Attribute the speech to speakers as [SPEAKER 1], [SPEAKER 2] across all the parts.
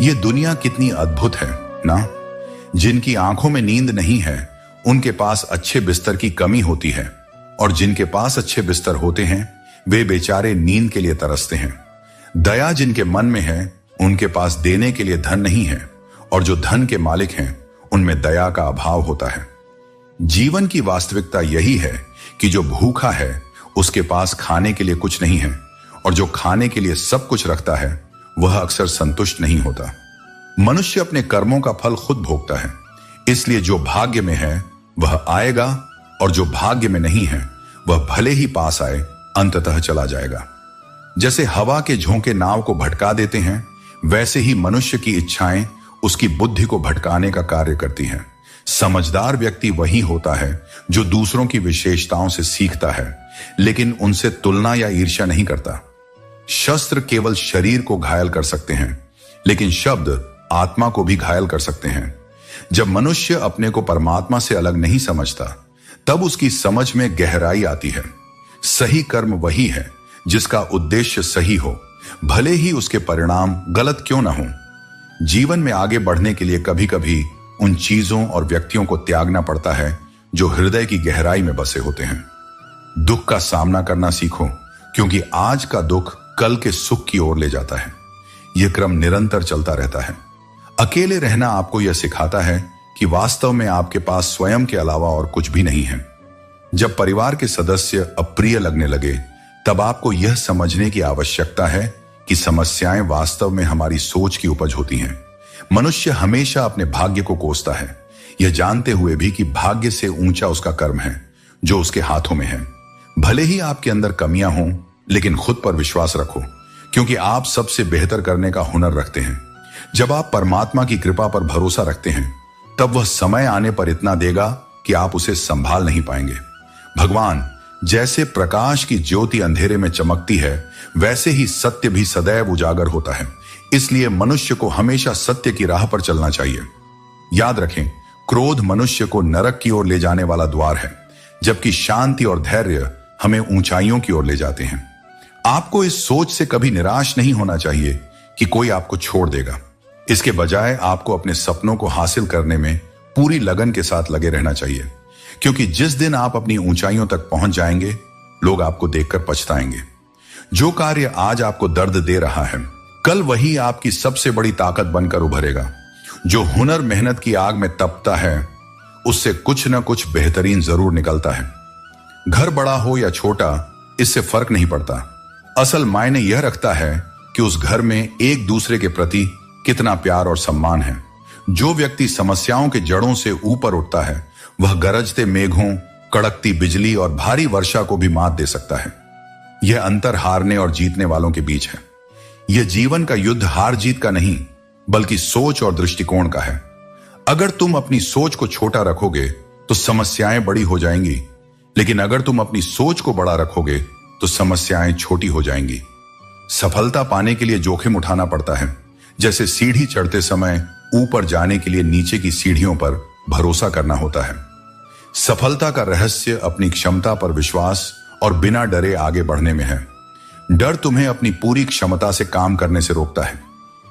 [SPEAKER 1] ये दुनिया कितनी अद्भुत है ना। जिनकी आंखों में नींद नहीं है उनके पास अच्छे बिस्तर की कमी होती है, और जिनके पास अच्छे बिस्तर होते हैं वे बेचारे नींद के लिए तरसते हैं। दया जिनके मन में है उनके पास देने के लिए धन नहीं है, और जो धन के मालिक हैं उनमें दया का अभाव होता है। जीवन की वास्तविकता यही है कि जो भूखा है उसके पास खाने के लिए कुछ नहीं है, और जो खाने के लिए सब कुछ रखता है वह अक्सर संतुष्ट नहीं होता। मनुष्य अपने कर्मों का फल खुद भोगता है, इसलिए जो भाग्य में है वह आएगा, और जो भाग्य में नहीं है वह भले ही पास आए अंततः चला जाएगा। जैसे हवा के झोंके नाव को भटका देते हैं, वैसे ही मनुष्य की इच्छाएं उसकी बुद्धि को भटकाने का कार्य करती हैं। समझदार व्यक्ति वही होता है जो दूसरों की विशेषताओं से सीखता है, लेकिन उनसे तुलना या ईर्ष्या नहीं करता। शस्त्र केवल शरीर को घायल कर सकते हैं, लेकिन शब्द आत्मा को भी घायल कर सकते हैं। जब मनुष्य अपने को परमात्मा से अलग नहीं समझता, तब उसकी समझ में गहराई आती है। सही कर्म वही है जिसका उद्देश्य सही हो, भले ही उसके परिणाम गलत क्यों ना हो। जीवन में आगे बढ़ने के लिए कभी कभी उन चीजों और व्यक्तियों को त्यागना पड़ता है जो हृदय की गहराई में बसे होते हैं। दुख का सामना करना सीखो, क्योंकि आज का दुख कल के सुख की ओर ले जाता है। यह क्रम निरंतर चलता रहता है। अकेले रहना आपको यह सिखाता है कि वास्तव में आपके पास स्वयं के अलावा और कुछ भी नहीं है। जब परिवार के सदस्य अप्रिय लगने लगे, तब आपको यह समझने की आवश्यकता है कि समस्याएं वास्तव में हमारी सोच की उपज होती हैं। मनुष्य हमेशा अपने भाग्य को कोसता है, यह जानते हुए भी कि भाग्य से ऊंचा उसका कर्म है जो उसके हाथों में है। भले ही आपके अंदर कमियां हों, लेकिन खुद पर विश्वास रखो, क्योंकि आप सबसे बेहतर करने का हुनर रखते हैं। जब आप परमात्मा की कृपा पर भरोसा रखते हैं, तब वह समय आने पर इतना देगा कि आप उसे संभाल नहीं पाएंगे। भगवान जैसे प्रकाश की ज्योति अंधेरे में चमकती है, वैसे ही सत्य भी सदैव उजागर होता है। इसलिए मनुष्य को हमेशा सत्य की राह पर चलना चाहिए। याद रखें, क्रोध मनुष्य को नरक की ओर ले जाने वाला द्वार है, जबकि शांति और धैर्य हमें ऊंचाइयों की ओर ले जाते हैं। आपको इस सोच से कभी निराश नहीं होना चाहिए कि कोई आपको छोड़ देगा। इसके बजाय आपको अपने सपनों को हासिल करने में पूरी लगन के साथ लगे रहना चाहिए, क्योंकि जिस दिन आप अपनी ऊंचाइयों तक पहुंच जाएंगे, लोग आपको देखकर पछताएंगे। जो कार्य आज आपको दर्द दे रहा है, कल वही आपकी सबसे बड़ी ताकत बनकर उभरेगा। जो हुनर मेहनत की आग में तपता है, उससे कुछ न कुछ बेहतरीन जरूर निकलता है। घर बड़ा हो या छोटा, इससे फर्क नहीं पड़ता। असल मायने यह रखता है कि उस घर में एक दूसरे के प्रति कितना प्यार और सम्मान है। जो व्यक्ति समस्याओं के जड़ों से ऊपर उठता है, वह गरजते मेघों, कड़कती बिजली और भारी वर्षा को भी मात दे सकता है। यह अंतर हारने और जीतने वालों के बीच है। यह जीवन का युद्ध हार जीत का नहीं, बल्कि सोच और दृष्टिकोण का है। अगर तुम अपनी सोच को छोटा रखोगे तो समस्याएं बड़ी हो जाएंगी, लेकिन अगर तुम अपनी सोच को बड़ा रखोगे तो समस्याएं छोटी हो जाएंगी। सफलता पाने के लिए जोखिम उठाना पड़ता है। जैसे सीढ़ी चढ़ते समय ऊपर जाने के लिए नीचे की सीढ़ियों पर भरोसा करना होता है। सफलता का रहस्य अपनी क्षमता पर विश्वास और बिना डरे आगे बढ़ने में है। डर तुम्हें अपनी पूरी क्षमता से काम करने से रोकता है।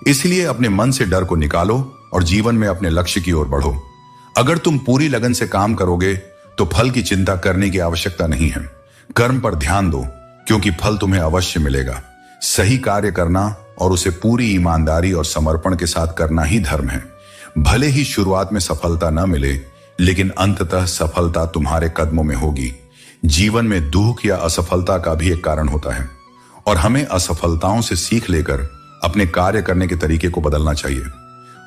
[SPEAKER 1] इसलिए अपने मन से डर को निकालो और जीवन में अपने लक्ष्य की ओर बढ़ो। अगर तुम पूरी लगन से काम करोगे तो फल की चिंता करने की आवश्यकता नहीं है। कर्म पर ध्यान दो, क्योंकि फल तुम्हें अवश्य मिलेगा। सही कार्य करना और उसे पूरी ईमानदारी और समर्पण के साथ करना ही धर्म है। भले ही शुरुआत में सफलता न मिले, लेकिन अंततः सफलता तुम्हारे कदमों में होगी। जीवन में दुख या असफलता का भी एक कारण होता है, और हमें असफलताओं से सीख लेकर अपने कार्य करने के तरीके को बदलना चाहिए।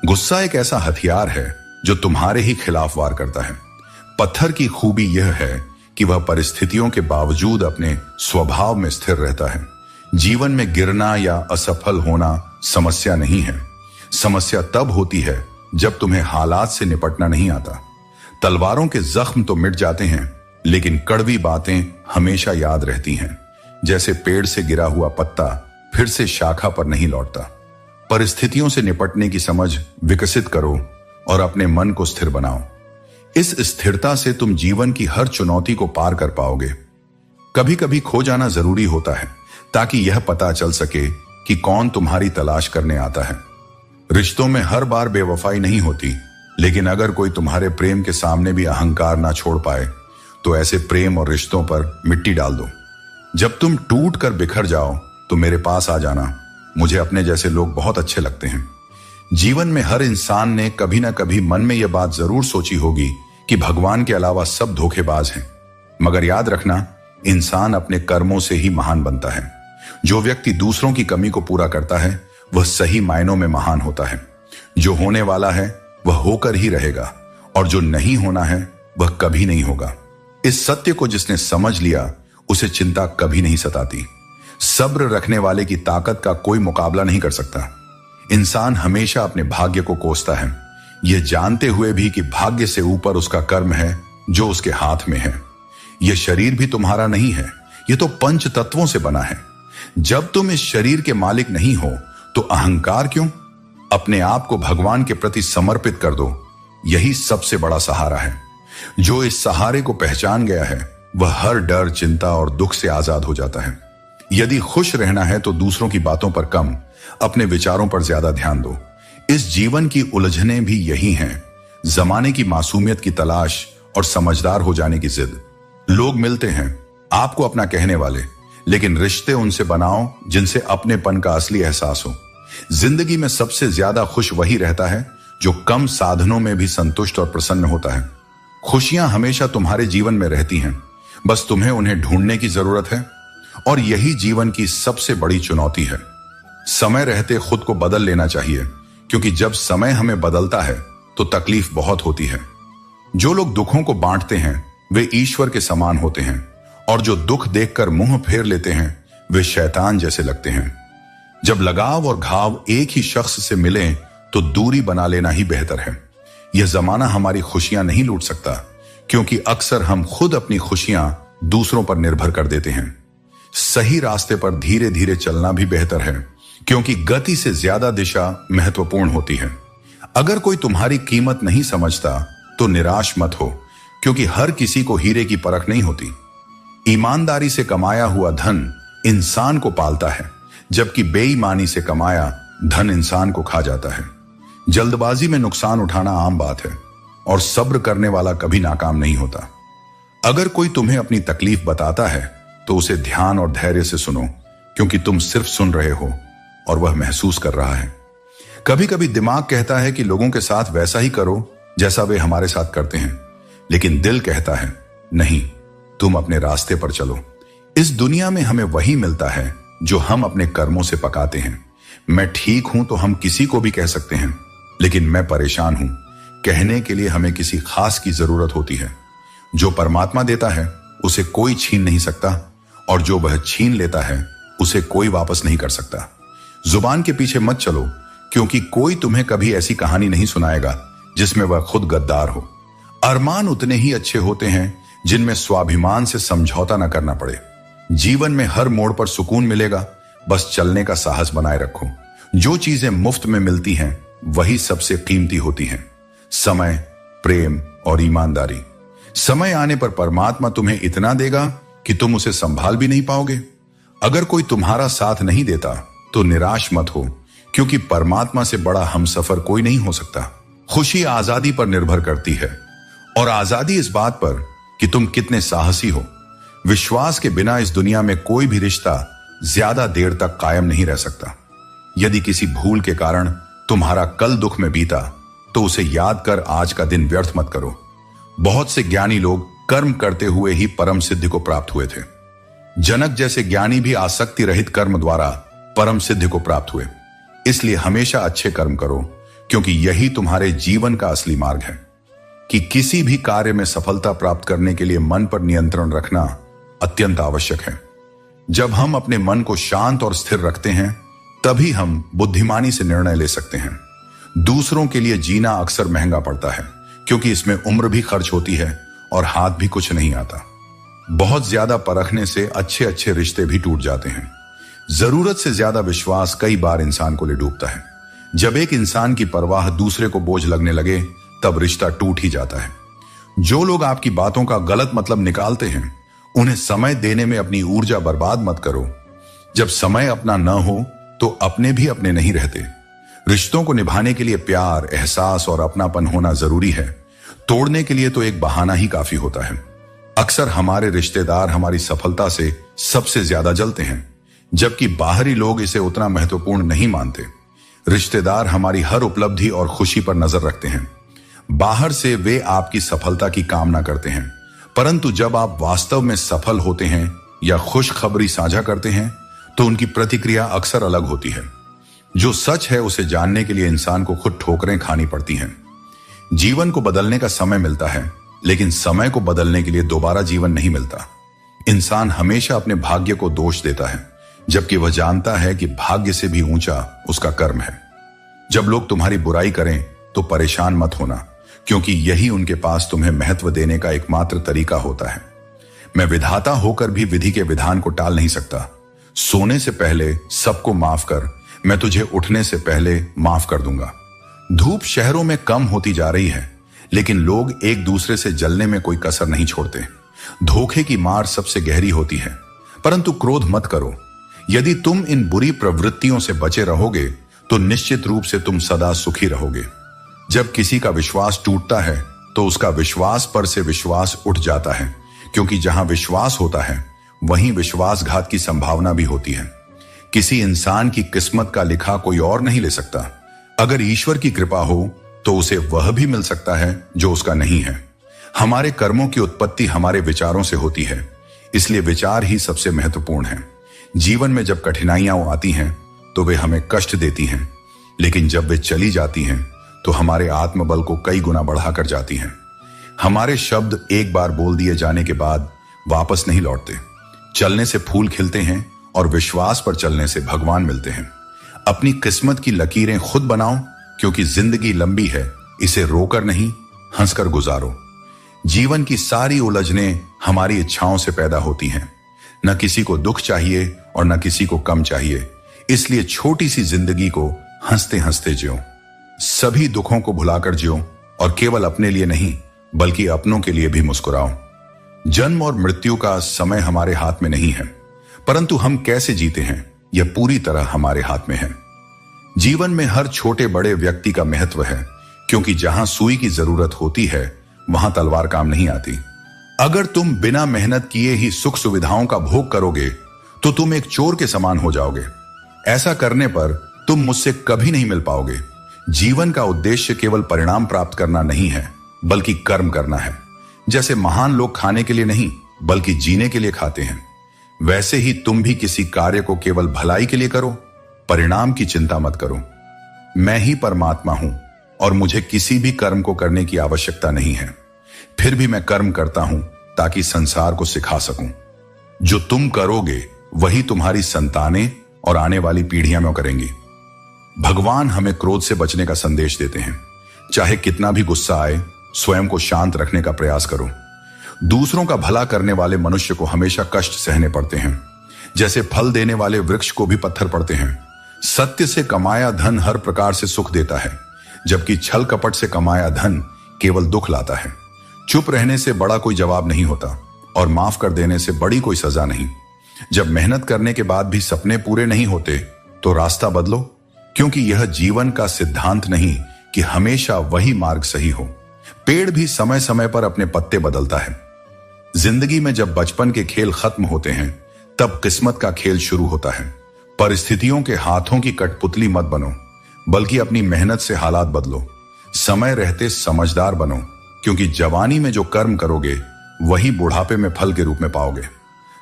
[SPEAKER 1] गुस्सा एक ऐसा हथियार है जो तुम्हारे ही खिलाफ वार करता है। पत्थर की खूबी यह है कि वह परिस्थितियों के बावजूद अपने स्वभाव में स्थिर रहता है। जीवन में गिरना या असफल होना समस्या नहीं है। समस्या तब होती है जब तुम्हें हालात से निपटना नहीं आता। तलवारों के जख्म तो मिट जाते हैं, लेकिन कड़वी बातें हमेशा याद रहती हैं। जैसे पेड़ से गिरा हुआ पत्ता फिर से शाखा पर नहीं लौटता। परिस्थितियों से निपटने की समझ विकसित करो और अपने मन को स्थिर बनाओ। इस स्थिरता से तुम जीवन की हर चुनौती को पार कर पाओगे। कभी कभी खो जाना जरूरी होता है, ताकि यह पता चल सके कि कौन तुम्हारी तलाश करने आता है। रिश्तों में हर बार बेवफाई नहीं होती, लेकिन अगर कोई तुम्हारे प्रेम के सामने भी अहंकार ना छोड़ पाए तो ऐसे प्रेम और रिश्तों पर मिट्टी डाल दो। जब तुम टूट कर बिखर जाओ तो मेरे पास आ जाना। मुझे अपने जैसे लोग बहुत अच्छे लगते हैं। जीवन में हर इंसान ने कभी ना कभी मन में यह बात जरूर सोची होगी कि भगवान के अलावा सब धोखेबाज हैं। मगर याद रखना, इंसान अपने कर्मों से ही महान बनता है। जो व्यक्ति दूसरों की कमी को पूरा करता है वह सही मायनों में महान होता है। जो होने वाला है वह होकर ही रहेगा और जो नहीं होना है वह कभी नहीं होगा। इस सत्य को जिसने समझ लिया उसे चिंता कभी नहीं सताती। सब्र रखने वाले की ताकत का कोई मुकाबला नहीं कर सकता। इंसान हमेशा अपने भाग्य को कोसता है, यह जानते हुए भी कि भाग्य से ऊपर उसका कर्म है जो उसके हाथ में है। यह शरीर भी तुम्हारा नहीं है, यह तो पंच तत्वों से बना है। जब तुम इस शरीर के मालिक नहीं हो तो अहंकार क्यों? अपने आप को भगवान के प्रति समर्पित कर दो, यही सबसे बड़ा सहारा है। जो इस सहारे को पहचान गया है वह हर डर, चिंता और दुख से आजाद हो जाता है। यदि खुश रहना है तो दूसरों की बातों पर कम, अपने विचारों पर ज्यादा ध्यान दो। इस जीवन की उलझने भी यही हैं, जमाने की मासूमियत की तलाश और समझदार हो जाने की जिद। लोग मिलते हैं आपको अपना कहने वाले, लेकिन रिश्ते उनसे बनाओ जिनसे अपनेपन का असली एहसास हो। जिंदगी में सबसे ज्यादा खुश वही रहता है जो कम साधनों में भी संतुष्ट और प्रसन्न होता है। खुशियां हमेशा तुम्हारे जीवन में रहती हैं, बस तुम्हें उन्हें ढूंढने की जरूरत है। और यही जीवन की सबसे बड़ी चुनौती है। समय रहते खुद को बदल लेना चाहिए, क्योंकि जब समय हमें बदलता है तो तकलीफ बहुत होती है। जो लोग दुखों को बांटते हैं वे ईश्वर के समान होते हैं, और जो दुख देखकर मुंह फेर लेते हैं वे शैतान जैसे लगते हैं। जब लगाव और घाव एक ही शख्स से मिले तो दूरी बना लेना ही बेहतर है। यह जमाना हमारी खुशियां नहीं लूट सकता, क्योंकि अक्सर हम खुद अपनी खुशियां दूसरों पर निर्भर कर देते हैं। सही रास्ते पर धीरे धीरे चलना भी बेहतर है, क्योंकि गति से ज्यादा दिशा महत्वपूर्ण होती है। अगर कोई तुम्हारी कीमत नहीं समझता तो निराश मत हो, क्योंकि हर किसी को हीरे की परख नहीं होती। ईमानदारी से कमाया हुआ धन इंसान को पालता है, जबकि बेईमानी से कमाया धन इंसान को खा जाता है। जल्दबाजी में नुकसान उठाना आम बात है, और सब्र करने वाला कभी नाकाम नहीं होता। अगर कोई तुम्हें अपनी तकलीफ बताता है तो उसे ध्यान और धैर्य से सुनो, क्योंकि तुम सिर्फ सुन रहे हो और वह महसूस कर रहा है। कभी कभी दिमाग कहता है कि लोगों के साथ वैसा ही करो जैसा वे हमारे साथ करते हैं, लेकिन दिल कहता है नहीं, तुम अपने रास्ते पर चलो। इस दुनिया में हमें वही मिलता है जो हम अपने कर्मों से पकाते हैं। मैं ठीक हूं तो हम किसी को भी कह सकते हैं, लेकिन मैं परेशान हूं कहने के लिए हमें किसी खास की जरूरत होती है। जो परमात्मा देता है उसे कोई छीन नहीं सकता, और जो वह छीन लेता है उसे कोई वापस नहीं कर सकता। जुबान के पीछे मत चलो, क्योंकि कोई तुम्हें कभी ऐसी कहानी नहीं सुनाएगा जिसमें वह खुद गद्दार हो। अरमान उतने ही अच्छे होते हैं जिनमें स्वाभिमान से समझौता न करना पड़े। जीवन में हर मोड़ पर सुकून मिलेगा, बस चलने का साहस बनाए रखो। जो चीजें मुफ्त में मिलती हैं वही सबसे कीमती होती हैं। समय, प्रेम और ईमानदारी। समय आने पर परमात्मा तुम्हें इतना देगा कि तुम उसे संभाल भी नहीं पाओगे। अगर कोई तुम्हारा साथ नहीं देता तो निराश मत हो, क्योंकि परमात्मा से बड़ा हमसफर कोई नहीं हो सकता। खुशी आजादी पर निर्भर करती है, और आजादी इस बात पर कि तुम कितने साहसी हो। विश्वास के बिना इस दुनिया में कोई भी रिश्ता ज्यादा देर तक कायम नहीं रह सकता। यदि किसी भूल के कारण तुम्हारा कल दुख में बीता तो उसे याद कर आज का दिन व्यर्थ मत करो। बहुत से ज्ञानी लोग कर्म करते हुए ही परम सिद्धि को प्राप्त हुए थे। जनक जैसे ज्ञानी भी आसक्ति रहित कर्म द्वारा परम सिद्धि को प्राप्त हुए। इसलिए हमेशा अच्छे कर्म करो, क्योंकि यही तुम्हारे जीवन का असली मार्ग है। कि किसी भी कार्य में सफलता प्राप्त करने के लिए मन पर नियंत्रण रखना अत्यंत आवश्यक है। जब हम अपने मन को शांत और स्थिर रखते हैं तभी हम बुद्धिमानी से निर्णय ले सकते हैं। दूसरों के लिए जीना अक्सर महंगा पड़ता है, क्योंकि इसमें उम्र भी खर्च होती है और हाथ भी कुछ नहीं आता। बहुत ज्यादा परखने से अच्छे अच्छे रिश्ते भी टूट जाते हैं। जरूरत से ज्यादा विश्वास कई बार इंसान को ले डूबता है। जब एक इंसान की परवाह दूसरे को बोझ लगने लगे तब रिश्ता टूट ही जाता है। जो लोग आपकी बातों का गलत मतलब निकालते हैं उन्हें समय देने में अपनी ऊर्जा बर्बाद मत करो। जब समय अपना न हो तो अपने भी अपने नहीं रहते। रिश्तों को निभाने के लिए प्यार, एहसास और अपनापन होना जरूरी है। तोड़ने के लिए तो एक बहाना ही काफी होता है। अक्सर हमारे रिश्तेदार हमारी सफलता से सबसे ज्यादा जलते हैं, जबकि बाहरी लोग इसे उतना महत्वपूर्ण नहीं मानते। रिश्तेदार हमारी हर उपलब्धि और खुशी पर नजर रखते हैं। बाहर से वे आपकी सफलता की कामना करते हैं, परंतु जब आप वास्तव में सफल होते हैं या खुशखबरी साझा करते हैं तो उनकी प्रतिक्रिया अक्सर अलग होती है। जो सच है उसे जानने के लिए इंसान को खुद ठोकरें खानी पड़ती हैं। जीवन को बदलने का समय मिलता है, लेकिन समय को बदलने के लिए दोबारा जीवन नहीं मिलता। इंसान हमेशा अपने भाग्य को दोष देता है, जबकि वह जानता है कि भाग्य से भी ऊंचा उसका कर्म है। जब लोग तुम्हारी बुराई करें तो परेशान मत होना, क्योंकि यही उनके पास तुम्हें महत्व देने का एकमात्र तरीका होता है। मैं विधाता होकर भी विधि के विधान को टाल नहीं सकता। सोने से पहले सबको माफ कर, मैं तुझे उठने से पहले माफ कर दूंगा। धूप शहरों में कम होती जा रही है, लेकिन लोग एक दूसरे से जलने में कोई कसर नहीं छोड़ते। धोखे की मार सबसे गहरी होती है, परंतु क्रोध मत करो। यदि तुम इन बुरी प्रवृत्तियों से बचे रहोगे तो निश्चित रूप से तुम सदा सुखी रहोगे। जब किसी का विश्वास टूटता है तो उसका विश्वास पर से विश्वास उठ जाता है, क्योंकि जहां विश्वास होता है वहीं विश्वासघात की संभावना भी होती है। किसी इंसान की किस्मत का लिखा कोई और नहीं ले सकता। अगर ईश्वर की कृपा हो तो उसे वह भी मिल सकता है जो उसका नहीं है। हमारे कर्मों की उत्पत्ति हमारे विचारों से होती है, इसलिए विचार ही सबसे महत्वपूर्ण है। जीवन में जब कठिनाइयां आती हैं तो वे हमें कष्ट देती हैं, लेकिन जब वे चली जाती हैं तो हमारे आत्मबल को कई गुना बढ़ाकर जाती हैं। हमारे शब्द एक बार बोल दिए जाने के बाद वापस नहीं लौटते। चलने से फूल खिलते हैं और विश्वास पर चलने से भगवान मिलते हैं। अपनी किस्मत की लकीरें खुद बनाओ, क्योंकि जिंदगी लंबी है, इसे रोकर नहीं हंसकर गुजारो। जीवन की सारी उलझनें हमारी इच्छाओं से पैदा होती हैं। न किसी को दुख चाहिए और न किसी को कम चाहिए, इसलिए छोटी सी जिंदगी को हंसते हंसते जियो। सभी दुखों को भुलाकर जियो और केवल अपने लिए नहीं बल्कि अपनों के लिए भी मुस्कुराओ। जन्म और मृत्यु का समय हमारे हाथ में नहीं है, परंतु हम कैसे जीते हैं यह पूरी तरह हमारे हाथ में है। जीवन में हर छोटे बड़े व्यक्ति का महत्व है, क्योंकि जहां सुई की जरूरत होती है वहां तलवार काम नहीं आती। अगर तुम बिना मेहनत किए ही सुख सुविधाओं का भोग करोगे तो तुम एक चोर के समान हो जाओगे। ऐसा करने पर तुम मुझसे कभी नहीं मिल पाओगे। जीवन का उद्देश्य केवल परिणाम प्राप्त करना नहीं है, बल्कि कर्म करना है। जैसे महान लोग खाने के लिए नहीं बल्कि जीने के लिए खाते हैं, वैसे ही तुम भी किसी कार्य को केवल भलाई के लिए करो, परिणाम की चिंता मत करो। मैं ही परमात्मा हूं और मुझे किसी भी कर्म को करने की आवश्यकता नहीं है। फिर भी मैं कर्म करता हूं ताकि संसार को सिखा सकूं। जो तुम करोगे वही तुम्हारी संतानें और आने वाली पीढ़ियां में करेंगी। भगवान हमें क्रोध से बचने का संदेश देते हैं। चाहे कितना भी गुस्सा आए, स्वयं को शांत रखने का प्रयास करो। दूसरों का भला करने वाले मनुष्य को हमेशा कष्ट सहने पड़ते हैं, जैसे फल देने वाले वृक्ष को भी पत्थर पड़ते हैं। सत्य से कमाया धन हर प्रकार से सुख देता है, जबकि छल कपट से कमाया धन केवल दुख लाता है। चुप रहने से बड़ा कोई जवाब नहीं होता और माफ कर देने से बड़ी कोई सजा नहीं। जब मेहनत करने के बाद भी सपने पूरे नहीं होते तो रास्ता बदलो, क्योंकि यह जीवन का सिद्धांत नहीं कि हमेशा वही मार्ग सही हो। पेड़ भी समय समय पर अपने पत्ते बदलता है। जिंदगी में जब बचपन के खेल खत्म होते हैं तब किस्मत का खेल शुरू होता है। परिस्थितियों के हाथों की कठपुतली मत बनो, बल्कि अपनी मेहनत से हालात बदलो। समय रहते समझदार बनो, क्योंकि जवानी में जो कर्म करोगे वही बुढ़ापे में फल के रूप में पाओगे।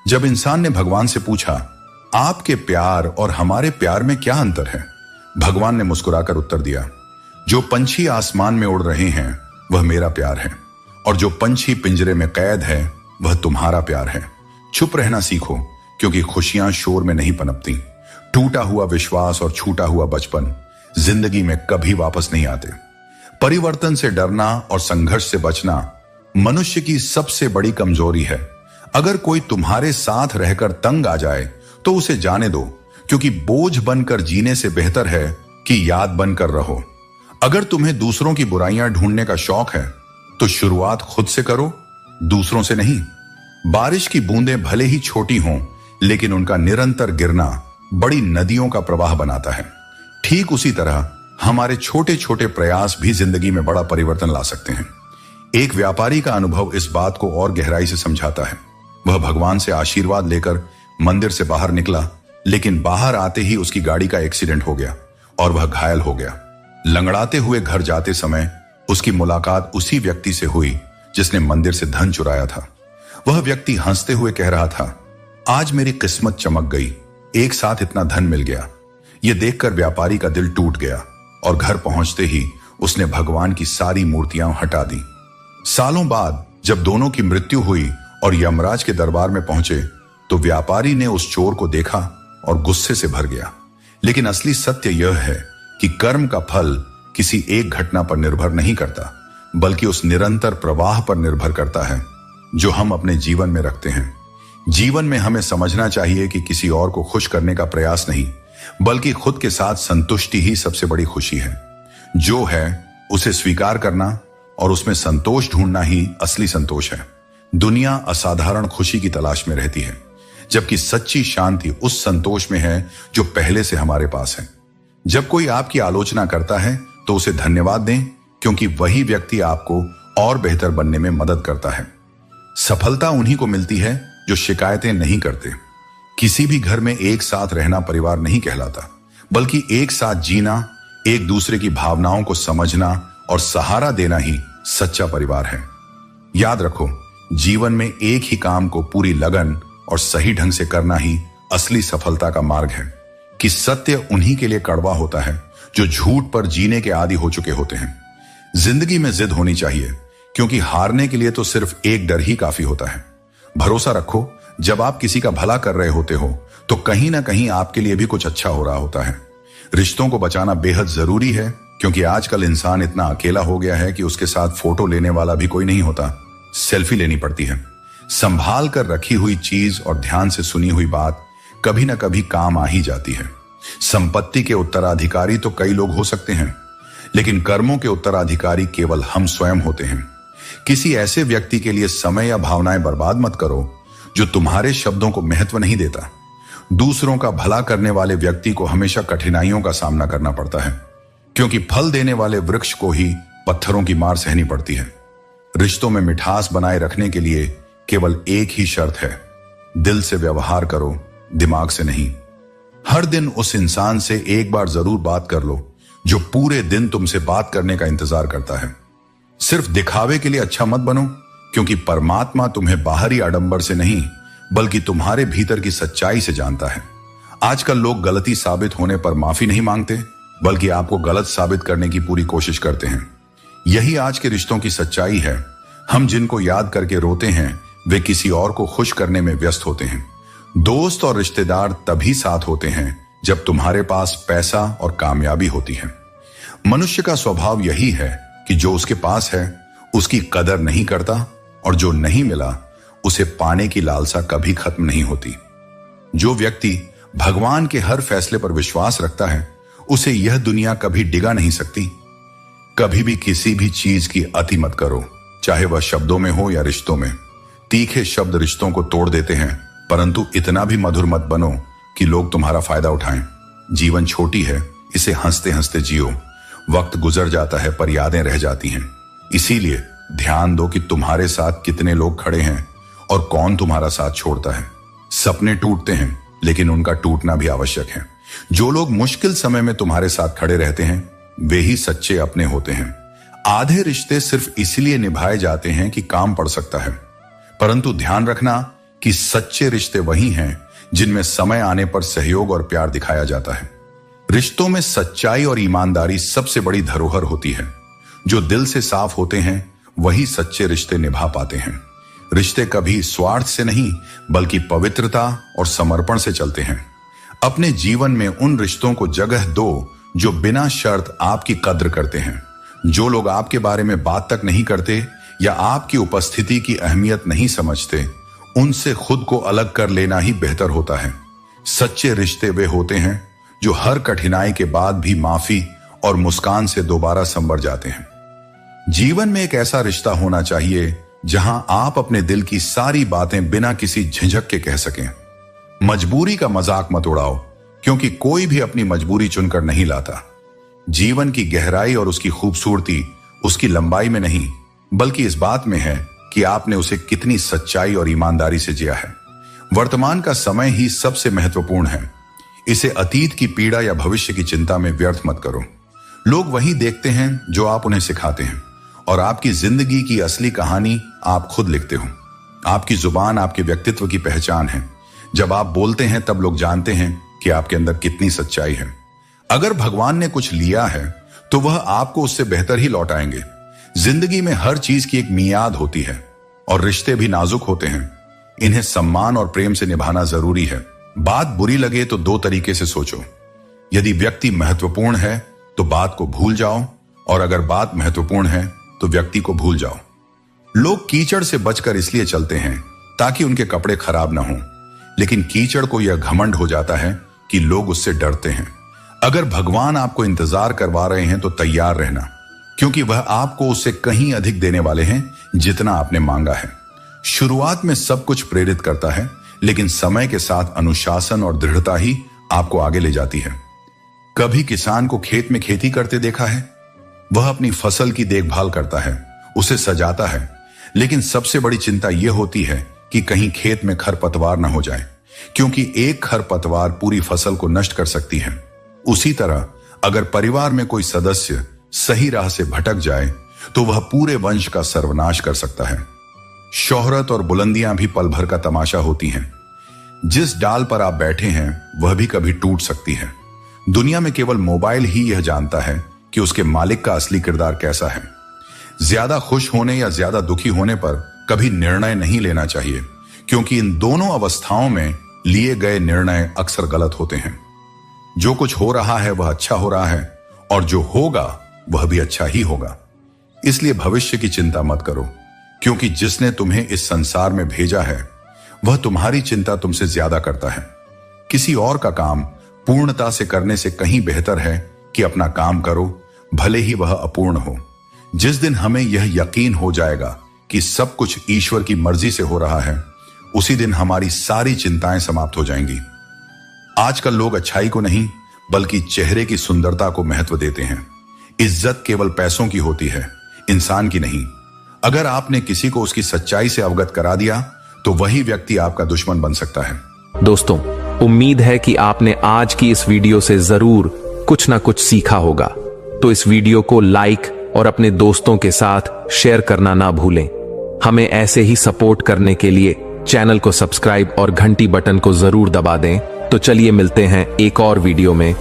[SPEAKER 1] जब इंसान ने भगवान से पूछा, आपके प्यार और हमारे प्यार में क्या अंतर है, भगवान ने मुस्कुराकर उत्तर दिया, जो पंछी आसमान में उड़ रहे हैं वह मेरा प्यार है, और जो पंछी पिंजरे में कैद है वह तुम्हारा प्यार है। चुप रहना सीखो, क्योंकि खुशियां शोर में नहीं पनपती। टूटा हुआ विश्वास और छूटा हुआ बचपन जिंदगी में कभी वापस नहीं आते। परिवर्तन से डरना और संघर्ष से बचना मनुष्य की सबसे बड़ी कमजोरी है। अगर कोई तुम्हारे साथ रहकर तंग आ जाए तो उसे जाने दो, क्योंकि बोझ बनकर जीने से बेहतर है कि याद बनकर रहो। अगर तुम्हें दूसरों की बुराइयां ढूंढने का शौक है तो शुरुआत खुद से करो, दूसरों से नहीं। बारिश की बूंदें भले ही छोटी हों, लेकिन उनका निरंतर गिरना बड़ी नदियों का प्रवाह बनाता है। ठीक उसी तरह हमारे छोटे छोटे प्रयास भी जिंदगी में बड़ा परिवर्तन ला सकते हैं। एक व्यापारी का अनुभव इस बात को और गहराई से समझाता है। वह भगवान से आशीर्वाद लेकर मंदिर से बाहर निकला, लेकिन बाहर आते ही उसकी गाड़ी का एक्सीडेंट हो गया और वह घायल हो गया। लंगड़ाते हुए घर जाते समय उसकी मुलाकात उसी व्यक्ति से हुई जिसने मंदिर से धन चुराया था। वह व्यक्ति हंसते हुए कह रहा था, आज मेरी किस्मत चमक गई, एक साथ इतना धन मिल गया। यह देखकर व्यापारी का दिल टूट गया और घर पहुंचते ही उसने भगवान की सारी मूर्तियां हटा दी। सालों बाद जब दोनों की मृत्यु हुई और यमराज के दरबार में पहुंचे तो व्यापारी ने उस चोर को देखा और गुस्से से भर गया। लेकिन असली सत्य यह है कि कर्म का फल किसी एक घटना पर निर्भर नहीं करता, बल्कि उस निरंतर प्रवाह पर निर्भर करता है जो हम अपने जीवन में रखते हैं। जीवन में हमें समझना चाहिए कि किसी और को खुश करने का प्रयास नहीं, बल्कि खुद के साथ संतुष्टि ही सबसे बड़ी खुशी है। जो है उसे स्वीकार करना और उसमें संतोष ढूंढना ही असली संतोष है। दुनिया असाधारण खुशी की तलाश में रहती है, जबकि सच्ची शांति उस संतोष में है जो पहले से हमारे पास है। जब कोई आपकी आलोचना करता है तो उसे धन्यवाद दें, क्योंकि वही व्यक्ति आपको और बेहतर बनने में मदद करता है। सफलता उन्हीं को मिलती है जो शिकायतें नहीं करते। किसी भी घर में एक साथ रहना परिवार नहीं कहलाता, बल्कि एक साथ जीना, एक दूसरे की भावनाओं को समझना और सहारा देना ही सच्चा परिवार है। याद रखो, जीवन में एक ही काम को पूरी लगन और सही ढंग से करना ही असली सफलता का मार्ग है। कि सत्य उन्हीं के लिए कड़वा होता है जो झूठ पर जीने के आदी हो चुके होते हैं। जिंदगी में जिद होनी चाहिए, क्योंकि हारने के लिए तो सिर्फ एक डर ही काफी होता है। भरोसा रखो, जब आप किसी का भला कर रहे होते हो तो कहीं ना कहीं आपके लिए भी कुछ अच्छा हो रहा होता है। रिश्तों को बचाना बेहद जरूरी है, क्योंकि आजकल इंसान इतना अकेला हो गया है कि उसके साथ फोटो लेने वाला भी कोई नहीं होता, सेल्फी लेनी पड़ती है। संभाल कर रखी हुई चीज और ध्यान से सुनी हुई बात कभी ना कभी काम आ ही जाती है। संपत्ति के उत्तराधिकारी तो कई लोग हो सकते हैं, लेकिन कर्मों के उत्तराधिकारी केवल हम स्वयं होते हैं। किसी ऐसे व्यक्ति के लिए समय या भावनाएं बर्बाद मत करो जो तुम्हारे शब्दों को महत्व नहीं देता। दूसरों का भला करने वाले व्यक्ति को हमेशा कठिनाइयों का सामना करना पड़ता है, क्योंकि फल देने वाले वृक्ष को ही पत्थरों की मार सहनी पड़ती है। रिश्तों में मिठास बनाए रखने के लिए केवल एक ही शर्त है, दिल से व्यवहार करो, दिमाग से नहीं। हर दिन उस इंसान से एक बार जरूर बात कर लो जो पूरे दिन तुमसे बात करने का इंतजार करता है। सिर्फ दिखावे के लिए अच्छा मत बनो, क्योंकि परमात्मा तुम्हें बाहरी आडंबर से नहीं, बल्कि तुम्हारे भीतर की सच्चाई से जानता है। आजकल लोग गलती साबित होने पर माफी नहीं मांगते, बल्कि आपको गलत साबित करने की पूरी कोशिश करते हैं। यही आज के रिश्तों की सच्चाई है। हम जिनको याद करके रोते हैं वे किसी और को खुश करने में व्यस्त होते हैं। दोस्त और रिश्तेदार तभी साथ होते हैं जब तुम्हारे पास पैसा और कामयाबी होती है। मनुष्य का स्वभाव यही है कि जो उसके पास है उसकी कदर नहीं करता, और जो नहीं मिला उसे पाने की लालसा कभी खत्म नहीं होती। जो व्यक्ति भगवान के हर फैसले पर विश्वास रखता है उसे यह दुनिया कभी डिगा नहीं सकती। कभी भी किसी भी चीज की अति मत करो, चाहे वह शब्दों में हो या रिश्तों में। तीखे शब्द रिश्तों को तोड़ देते हैं, परंतु इतना भी मधुर मत बनो कि लोग तुम्हारा फायदा उठाएं। जीवन छोटी है, इसे हंसते हंसते जियो। वक्त गुजर जाता है पर यादें रह जाती हैं। इसीलिए ध्यान दो कि तुम्हारे साथ कितने लोग खड़े हैं और कौन तुम्हारा साथ छोड़ता है। सपने टूटते हैं, लेकिन उनका टूटना भी आवश्यक है। जो लोग मुश्किल समय में तुम्हारे साथ खड़े रहते हैं वे ही सच्चे अपने होते हैं। आधे रिश्ते सिर्फ इसलिए निभाए जाते हैं कि काम पड़ सकता है, परंतु ध्यान रखना कि सच्चे रिश्ते वही हैं जिनमें समय आने पर सहयोग और प्यार दिखाया जाता है। रिश्तों में सच्चाई और ईमानदारी सबसे बड़ी धरोहर होती है। जो दिल से साफ होते हैं वही सच्चे रिश्ते निभा पाते हैं। रिश्ते कभी स्वार्थ से नहीं, बल्कि पवित्रता और समर्पण से चलते हैं। अपने जीवन में उन रिश्तों को जगह दो जो बिना शर्त आपकी कद्र करते हैं। जो लोग आपके बारे में बात तक नहीं करते या आपकी उपस्थिति की अहमियत नहीं समझते, उनसे खुद को अलग कर लेना ही बेहतर होता है। सच्चे रिश्ते वे होते हैं जो हर कठिनाई के बाद भी माफी और मुस्कान से दोबारा संवर जाते हैं। जीवन में एक ऐसा रिश्ता होना चाहिए जहां आप अपने दिल की सारी बातें बिना किसी झिझक के कह सकें। मजबूरी का मजाक मत उड़ाओ, क्योंकि कोई भी अपनी मजबूरी चुनकर नहीं लाता। जीवन की गहराई और उसकी खूबसूरती उसकी लंबाई में नहीं, बल्कि इस बात में है कि आपने उसे कितनी सच्चाई और ईमानदारी से जिया है। वर्तमान का समय ही सबसे महत्वपूर्ण है। इसे अतीत की पीड़ा या भविष्य की चिंता में व्यर्थ मत करो। लोग वही देखते हैं जो आप उन्हें सिखाते हैं, और आपकी जिंदगी की असली कहानी आप खुद लिखते हो। आपकी जुबान आपके व्यक्तित्व की पहचान है। जब आप बोलते हैं तब लोग जानते हैं कि आपके अंदर कितनी सच्चाई है। अगर भगवान ने कुछ लिया है तो वह आपको उससे बेहतर ही लौटाएंगे। जिंदगी में हर चीज की एक मियाद होती है, और रिश्ते भी नाजुक होते हैं। इन्हें सम्मान और प्रेम से निभाना जरूरी है। बात बुरी लगे तो दो तरीके से सोचो। यदि व्यक्ति महत्वपूर्ण है तो बात को भूल जाओ, और अगर बात महत्वपूर्ण है तो व्यक्ति को भूल जाओ। लोग कीचड़ से बचकर इसलिए चलते हैं ताकि उनके कपड़े खराब ना हों, लेकिन कीचड़ को यह घमंड हो जाता है कि लोग उससे डरते हैं। अगर भगवान आपको इंतजार करवा रहे हैं तो तैयार रहना, क्योंकि वह आपको उससे कहीं अधिक देने वाले हैं जितना आपने मांगा है। शुरुआत में सब कुछ प्रेरित करता है, लेकिन समय के साथ अनुशासन और दृढ़ता ही आपको आगे ले जाती है। कभी किसान को खेत में खेती करते देखा है? वह अपनी फसल की देखभाल करता है, उसे सजाता है, लेकिन सबसे बड़ी चिंता यह होती है कि कहीं खेत में खरपतवार न हो जाए, क्योंकि एक खरपतवार पूरी फसल को नष्ट कर सकती है। उसी तरह अगर परिवार में कोई सदस्य सही राह से भटक जाए तो वह पूरे वंश का सर्वनाश कर सकता है। शोहरत और बुलंदियां भी पल भर का तमाशा होती हैं। जिस डाल पर आप बैठे हैं वह भी कभी टूट सकती है। दुनिया में केवल मोबाइल ही यह जानता है कि उसके मालिक का असली किरदार कैसा है। ज्यादा खुश होने या ज्यादा दुखी होने पर कभी निर्णय नहीं लेना चाहिए, क्योंकि इन दोनों अवस्थाओं में लिए गए निर्णय अक्सर गलत होते हैं। जो कुछ हो रहा है वह अच्छा हो रहा है, और जो होगा वह भी अच्छा ही होगा। इसलिए भविष्य की चिंता मत करो, क्योंकि जिसने तुम्हें इस संसार में भेजा है वह तुम्हारी चिंता तुमसे ज्यादा करता है। किसी और का काम पूर्णता से करने से कहीं बेहतर है कि अपना काम करो, भले ही वह अपूर्ण हो। जिस दिन हमें यह यकीन हो जाएगा कि सब कुछ ईश्वर की मर्जी से हो रहा है, उसी दिन हमारी सारी चिंताएं समाप्त हो जाएंगी। आजकल लोग अच्छाई को नहीं, बल्कि चेहरे की सुंदरता को महत्व देते हैं। इज्जत केवल पैसों की होती है, इंसान की नहीं। अगर आपने किसी को उसकी सच्चाई से अवगत करा दिया तो वही व्यक्ति आपका दुश्मन बन सकता है।
[SPEAKER 2] दोस्तों, उम्मीद है कि आपने आज की इस वीडियो से जरूर कुछ ना कुछ सीखा होगा। तो इस वीडियो को लाइक और अपने दोस्तों के साथ शेयर करना ना भूलें। हमें ऐसे ही सपोर्ट करने के लिए चैनल को सब्सक्राइब और घंटी बटन को जरूर दबा दें। तो चलिए मिलते हैं एक और वीडियो में।